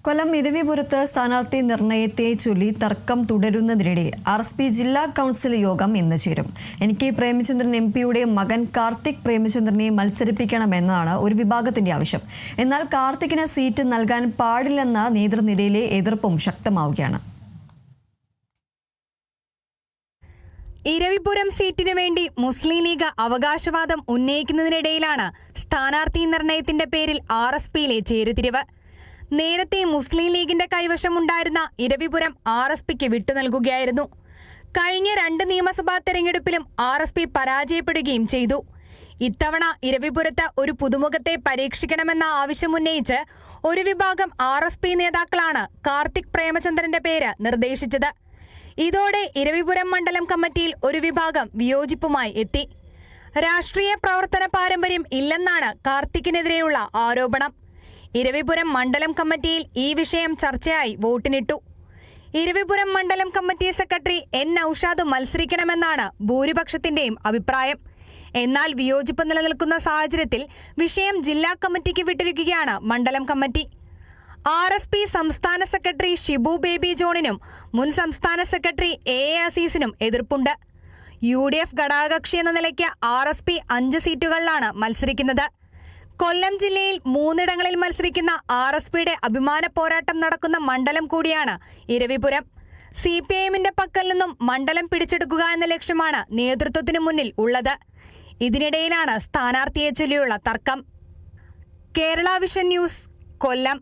കൊല്ലം ഇരവിപുരത്ത് സ്ഥാനാർത്ഥി നിർണയത്തെ ചൊല്ലി തർക്കം തുടരുന്നതിനിടെ RSP ജില്ലാ കൗൺസിൽ യോഗം ഇന്ന് ചേരും. NK പ്രേമചന്ദ്രൻ MP-യുടെ മകൻ കാർത്തിക് പ്രേമചന്ദ്രനെ മത്സരിപ്പിക്കണമെന്നാണ് ഒരു വിഭാഗത്തിന്റെ ആവശ്യം. എന്നാൽ കാർത്തിക്കിന് സീറ്റ് നൽകാൻ പാടില്ലെന്ന നേതൃനിരയിലെ എതിർപ്പും ശക്തമാവുകയാണ്. ഇരവിപുരം സീറ്റിനു വേണ്ടി മുസ്ലിം ലീഗ് അവകാശവാദം ഉന്നയിക്കുന്നതിനിടയിലാണ് സ്ഥാനാർത്ഥി നിർണയത്തിന്റെ പേരിൽ RSPയിലെ ചേരുതിരിവ്. നേരത്തെ മുസ്ലിം ലീഗിന്റെ കൈവശമുണ്ടായിരുന്ന ഇരവിപുരം RSPക്ക് വിട്ടുനൽകുകയായിരുന്നു. കഴിഞ്ഞ 2 നിയമസഭാ തെരഞ്ഞെടുപ്പിലും RSP പരാജയപ്പെടുകയും ചെയ്തു. ഇത്തവണ ഇരവിപുരത്ത് ഒരു പുതുമുഖത്തെ പരീക്ഷിക്കണമെന്ന ആവശ്യമുന്നയിച്ച് ഒരു വിഭാഗം RSP നേതാക്കളാണ് കാർത്തിക് പ്രേമചന്ദ്രന്റെ പേര് നിർദ്ദേശിച്ചത്. ഇതോടെ ഇരവിപുരം മണ്ഡലം കമ്മിറ്റിയിൽ ഒരു വിഭാഗം വിയോജിപ്പുമായി എത്തി. രാഷ്ട്രീയ പ്രവർത്തന പാരമ്പര്യം ഇല്ലെന്നാണ് കാർത്തിക്കിനെതിരെയുള്ള ആരോപണം. ഇരവിപുരം മണ്ഡലം കമ്മിറ്റിയിൽ ഈ വിഷയം ചർച്ചയായി വോട്ടിനിട്ടു. ഇരവിപുരം മണ്ഡലം കമ്മിറ്റി സെക്രട്ടറി N നൌഷാദ് മത്സരിക്കണമെന്നാണ് ഭൂരിപക്ഷത്തിന്റെയും അഭിപ്രായം. എന്നാൽ വിയോജിപ്പ് നിലനിൽക്കുന്ന സാഹചര്യത്തിൽ വിഷയം ജില്ലാ കമ്മിറ്റിക്ക് വിട്ടിരിക്കുകയാണ് മണ്ഡലം കമ്മിറ്റി. RSP സംസ്ഥാന സെക്രട്ടറി ഷിബു ബേബി ജോണിനും മുൻ സംസ്ഥാന സെക്രട്ടറി AA അസീസിനും എതിർപ്പുണ്ട്. UDF ഘടകകക്ഷി എന്ന നിലയ്ക്ക് RSP 5 സീറ്റുകളിലാണ് മത്സരിക്കുന്നത്. കൊല്ലം ജില്ലയിൽ 3 ഇടങ്ങളിൽ മത്സരിക്കുന്ന RSPയുടെ അഭിമാന പോരാട്ടം നടക്കുന്ന മണ്ഡലം കൂടിയാണ് ഇരവിപുരം. CPIMന്റെ പക്കൽ നിന്നും മണ്ഡലം പിടിച്ചെടുക്കുക എന്ന ലക്ഷ്യമാണ് നേതൃത്വത്തിനു മുന്നിൽ ഉള്ളത്. ഇതിനിടയിലാണ് സ്ഥാനാർത്ഥിയെ ചൊല്ലിയുള്ള തർക്കം. കേരള വിഷൻ ന്യൂസ്, കൊല്ലം.